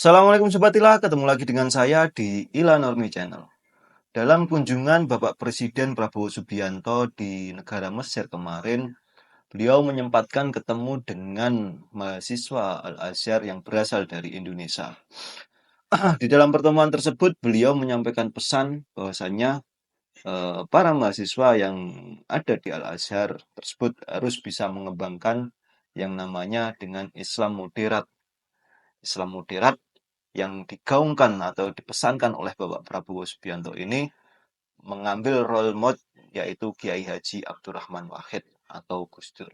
Assalamualaikum Sobat Ila, ketemu lagi dengan saya di Ila Normi Channel. Dalam kunjungan Bapak Presiden Prabowo Subianto di negara Mesir kemarin, beliau menyempatkan ketemu dengan mahasiswa Al-Azhar yang berasal dari Indonesia. Di dalam pertemuan tersebut, beliau menyampaikan pesan bahwasanya para mahasiswa yang ada di Al-Azhar tersebut harus bisa mengembangkan yang namanya dengan Islam moderat. Islam moderat yang digaungkan atau dipesankan oleh Bapak Prabowo Subianto ini mengambil role model yaitu Kiai Haji Abdurrahman Wahid atau Gus Dur.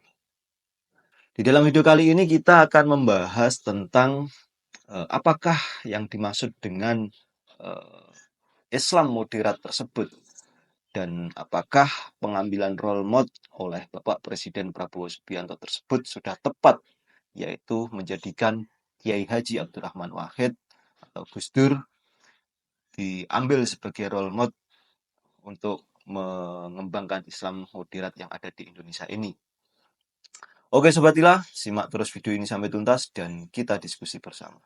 Di dalam video kali ini kita akan membahas tentang apakah yang dimaksud dengan uh, Islam moderat tersebut dan apakah pengambilan role model oleh Bapak Presiden Prabowo Subianto tersebut sudah tepat, yaitu menjadikan Kiai Haji Abdurrahman Wahid atau Gus Dur diambil sebagai role model untuk mengembangkan Islam moderat yang ada di Indonesia ini. Oke Sobat Ila, simak terus video ini sampai tuntas dan kita diskusi bersama.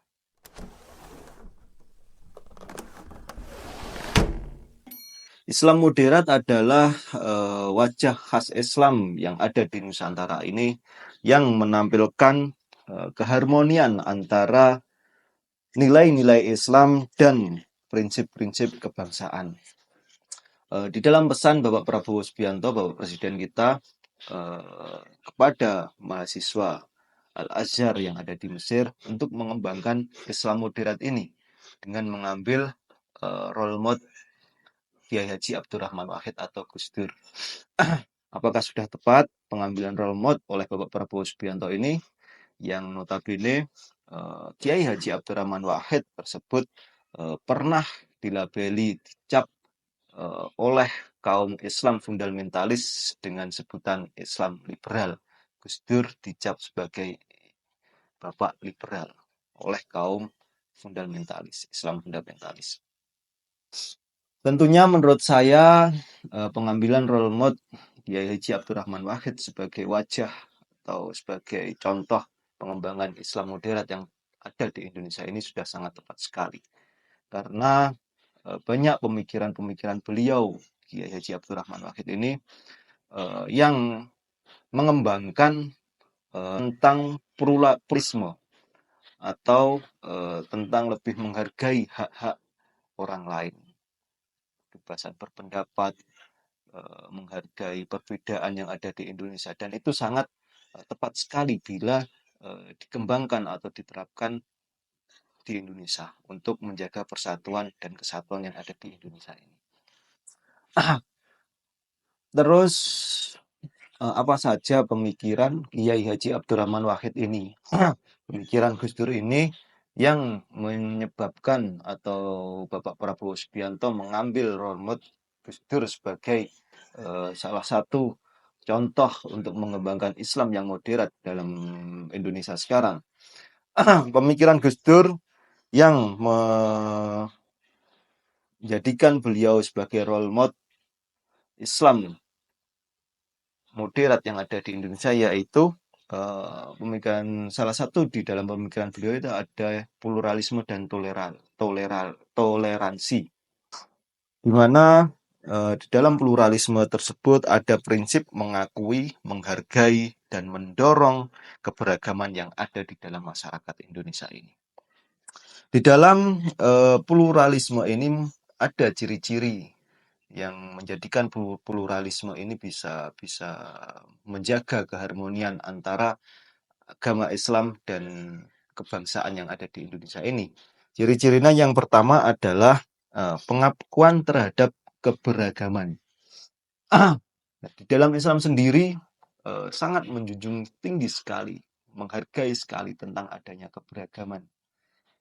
Islam moderat adalah wajah khas Islam yang ada di Nusantara ini yang menampilkan keharmonian antara nilai-nilai Islam dan prinsip-prinsip kebangsaan. Di dalam pesan Bapak Prabowo Subianto, Bapak Presiden kita, kepada mahasiswa Al-Azhar yang ada di Mesir untuk mengembangkan Islam moderat ini dengan mengambil role model Kiai Haji Abdurrahman Wahid atau Gus Dur. Apakah sudah tepat pengambilan role model oleh Bapak Prabowo Subianto ini yang notabene Kiai Haji Abdurrahman Wahid tersebut pernah dilabeli, dicap oleh kaum Islam fundamentalis dengan sebutan Islam liberal. Gus Dur dicap sebagai bapak liberal oleh kaum fundamentalis, Islam fundamentalis. Tentunya menurut saya pengambilan role model Kiai Haji Abdurrahman Wahid sebagai wajah atau sebagai contoh pengembangan Islam moderat yang ada di Indonesia ini sudah sangat tepat sekali. Karena banyak pemikiran-pemikiran beliau Kiai Haji Abdurrahman Wahid ini yang mengembangkan tentang pluralisme atau tentang lebih menghargai hak-hak orang lain, kebebasan berpendapat, menghargai perbedaan yang ada di Indonesia, dan itu sangat tepat sekali bila dikembangkan atau diterapkan di Indonesia untuk menjaga persatuan dan kesatuan yang ada di Indonesia ini. Terus apa saja pemikiran Kiai Haji Abdurrahman Wahid ini? Pemikiran Gus Dur ini yang menyebabkan atau Bapak Prabowo Subianto mengambil role model Gus Dur sebagai salah satu contoh untuk mengembangkan Islam yang moderat dalam Indonesia sekarang. Pemikiran Gus Dur yang menjadikan beliau sebagai role model Islam moderat yang ada di Indonesia, yaitu pemikiran salah satu di dalam pemikiran beliau itu ada pluralisme dan toleransi, di mana di dalam pluralisme tersebut ada prinsip mengakui, menghargai, dan mendorong keberagaman yang ada di dalam masyarakat Indonesia ini. Di dalam pluralisme ini ada ciri-ciri yang menjadikan pluralisme ini bisa menjaga keharmonian antara agama Islam dan kebangsaan yang ada di Indonesia ini. Ciri-cirinya yang pertama adalah pengakuan terhadap keberagaman. Di dalam Islam sendiri sangat menjunjung tinggi sekali, menghargai sekali tentang adanya keberagaman.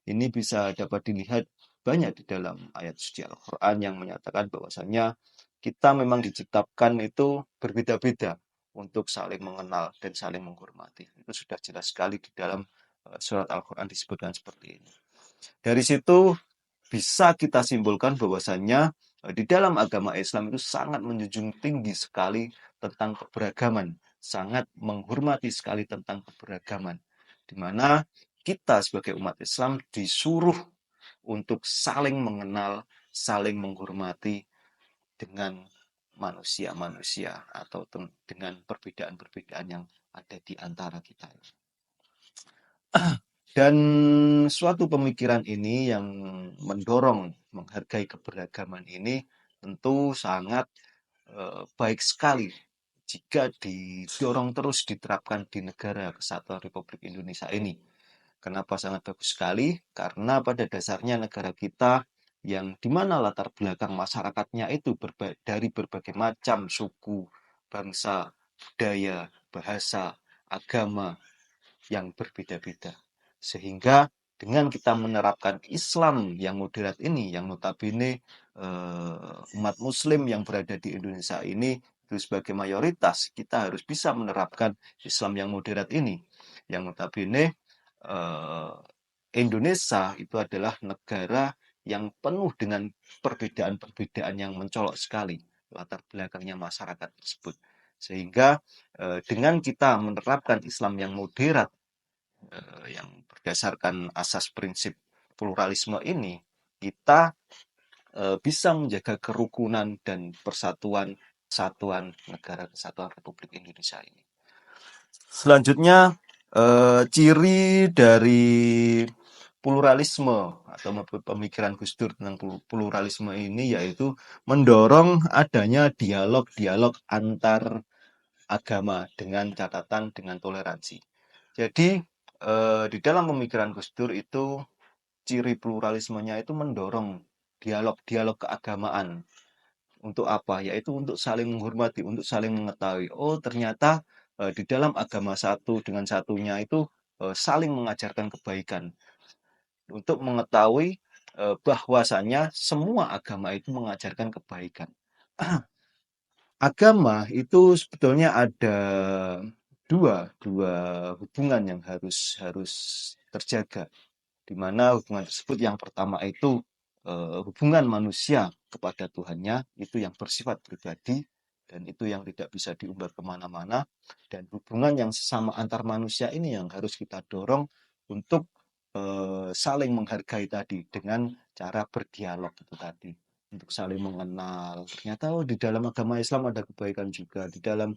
Ini bisa dapat dilihat banyak di dalam ayat suci Al-Quran yang menyatakan bahwasannya kita memang diciptakan itu berbeda-beda untuk saling mengenal dan saling menghormati. Itu sudah jelas sekali di dalam surat Al-Quran disebutkan seperti ini. Dari situ bisa kita simpulkan bahwasannya di dalam agama Islam itu sangat menjunjung tinggi sekali tentang keberagaman, sangat menghormati sekali tentang keberagaman, di mana kita sebagai umat Islam disuruh untuk saling mengenal, saling menghormati dengan manusia-manusia atau dengan perbedaan-perbedaan yang ada di antara kita. Dan suatu pemikiran ini yang mendorong menghargai keberagaman ini tentu sangat baik sekali jika didorong terus diterapkan di negara Kesatuan Republik Indonesia ini. Kenapa sangat bagus sekali? Karena pada dasarnya negara kita yang dimana latar belakang masyarakatnya itu dari berbagai macam suku, bangsa, budaya, bahasa, agama yang berbeda-beda. Sehingga dengan kita menerapkan Islam yang moderat ini, yang notabene umat Muslim yang berada di Indonesia ini itu sebagai mayoritas, kita harus bisa menerapkan Islam yang moderat ini, yang notabene Indonesia itu adalah negara yang penuh dengan perbedaan-perbedaan yang mencolok sekali latar belakangnya masyarakat tersebut. Sehingga dengan kita menerapkan Islam yang moderat, yang berdasarkan asas prinsip pluralisme ini, kita bisa menjaga kerukunan dan persatuan kesatuan negara kesatuan Republik Indonesia ini. Selanjutnya, ciri dari pluralisme atau pemikiran Gus Dur tentang pluralisme ini yaitu mendorong adanya dialog-dialog antar agama dengan catatan dengan toleransi. Jadi di dalam pemikiran Gus Dur itu ciri pluralismenya itu mendorong dialog-dialog keagamaan. Untuk apa? Yaitu untuk saling menghormati, untuk saling mengetahui. Oh, ternyata di dalam agama satu dengan satunya itu saling mengajarkan kebaikan. Untuk mengetahui bahwasannya semua agama itu mengajarkan kebaikan. Agama itu sebetulnya ada dua hubungan yang harus terjaga, di mana hubungan tersebut yang pertama itu hubungan manusia kepada Tuhannya itu yang bersifat pribadi dan itu yang tidak bisa diumbar kemana-mana, dan hubungan yang sesama antar manusia ini yang harus kita dorong untuk saling menghargai tadi dengan cara berdialog itu tadi, untuk saling mengenal. Ternyata di dalam agama Islam ada kebaikan juga, di dalam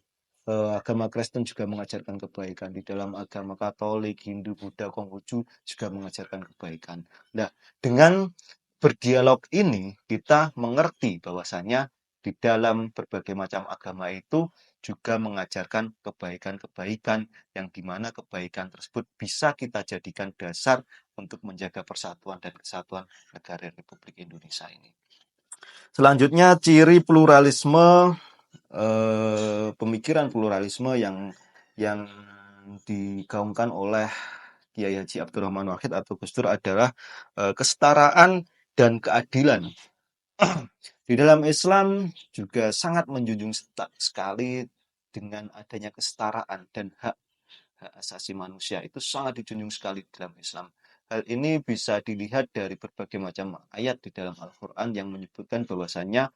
agama Kristen juga mengajarkan kebaikan, di dalam agama Katolik, Hindu, Buddha, Konghucu juga mengajarkan kebaikan. Nah, dengan berdialog ini kita mengerti bahwasanya di dalam berbagai macam agama itu juga mengajarkan kebaikan-kebaikan yang dimana kebaikan tersebut bisa kita jadikan dasar untuk menjaga persatuan dan kesatuan negara Republik Indonesia ini. Selanjutnya ciri pluralisme, pemikiran pluralisme yang digaungkan oleh Kiai Haji Abdurrahman Wahid atau Gus Dur adalah kesetaraan dan keadilan. Di dalam Islam juga sangat menjunjung sekali dengan adanya kesetaraan dan hak asasi manusia, itu sangat dijunjung sekali di dalam Islam. Hal ini bisa dilihat dari berbagai macam ayat di dalam Al-Quran yang menyebutkan bahwasanya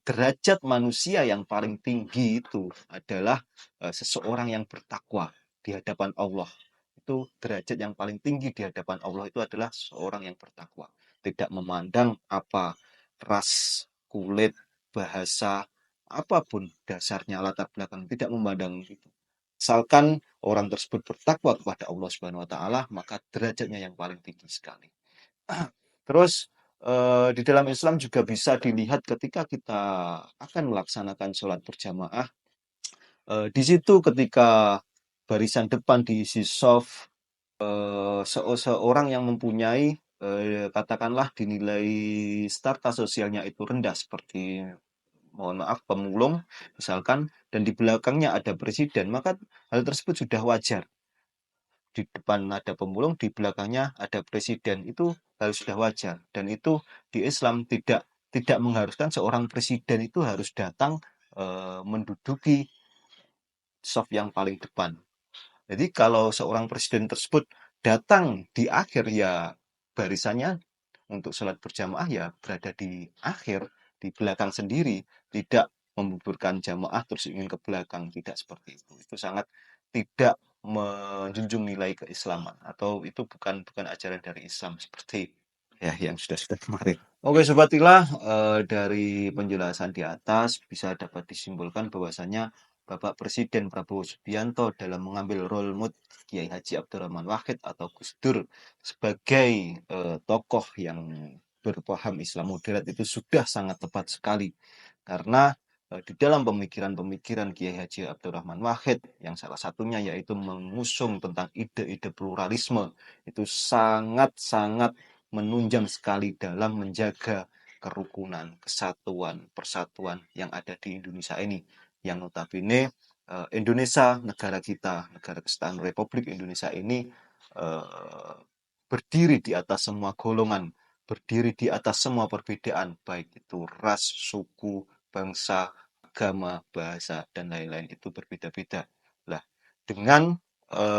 derajat manusia yang paling tinggi itu adalah seseorang yang bertakwa di hadapan Allah. Itu derajat yang paling tinggi di hadapan Allah itu adalah seorang yang bertakwa. Tidak memandang apa ras, kulit, bahasa, apapun dasarnya, latar belakang, tidak memandang itu. Asalkan orang tersebut bertakwa kepada Allah Subhanahu wa taala, maka derajatnya yang paling tinggi sekali. Terus di dalam Islam juga bisa dilihat ketika kita akan melaksanakan sholat berjamaah, di situ ketika barisan depan diisi shaf, seorang yang mempunyai katakanlah dinilai strata sosialnya itu rendah seperti mohon maaf pemulung misalkan, dan di belakangnya ada presiden, maka hal tersebut sudah wajar. Di depan ada pemulung, di belakangnya ada presiden, itu hal sudah wajar, dan itu di Islam tidak mengharuskan seorang presiden itu harus datang menduduki saf yang paling depan. Jadi kalau seorang presiden tersebut datang di akhir, ya barisannya untuk sholat berjamaah ya berada di akhir, di belakang sendiri, tidak membuburkan jamaah terus ingin ke belakang, tidak seperti itu. Itu sangat tidak menjunjung nilai keislaman atau itu bukan ajaran dari Islam seperti ya yang sudah kemarin. Oke Sobat Ilah, dari penjelasan di atas bisa dapat disimpulkan bahwasanya Bapak Presiden Prabowo Subianto dalam mengambil role model Kiai Haji Abdurrahman Wahid atau Gus Dur sebagai tokoh yang berpaham Islam moderat itu sudah sangat tepat sekali karena di dalam pemikiran-pemikiran Kiai Haji Abdurrahman Wahid yang salah satunya yaitu mengusung tentang ide-ide pluralisme itu sangat-sangat menunjang sekali dalam menjaga kerukunan, kesatuan, persatuan yang ada di Indonesia ini. Yang notabene Indonesia, negara kita, negara kesatuan Republik Indonesia ini eh, berdiri di atas semua golongan, berdiri di atas semua perbedaan, baik itu ras, suku, bangsa, agama, bahasa, dan lain-lain itu berbeda-beda. Lah, dengan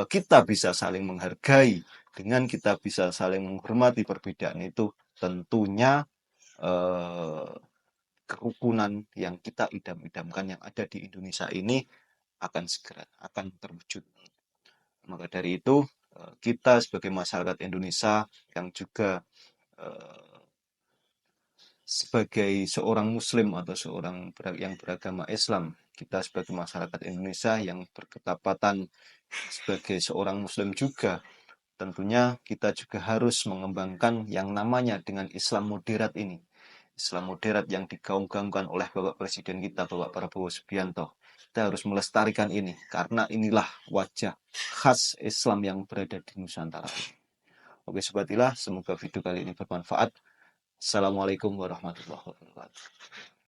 kita bisa saling menghargai, dengan kita bisa saling menghormati perbedaan itu, tentunya eh, kerukunan yang kita idam-idamkan yang ada di Indonesia ini akan segera akan terwujud. Maka dari itu, kita sebagai masyarakat Indonesia yang juga eh, sebagai seorang muslim atau seorang yang beragama Islam, kita sebagai masyarakat Indonesia yang berketapatan sebagai seorang muslim juga, tentunya kita juga harus mengembangkan yang namanya dengan Islam moderat ini. Islam moderat yang digaung-gaungkan oleh Bapak Presiden kita, Bapak Prabowo Subianto. Kita harus melestarikan ini, karena inilah wajah khas Islam yang berada di Nusantara. Oke Sobat Ilah, semoga video kali ini bermanfaat. Assalamualaikum warahmatullahi wabarakatuh.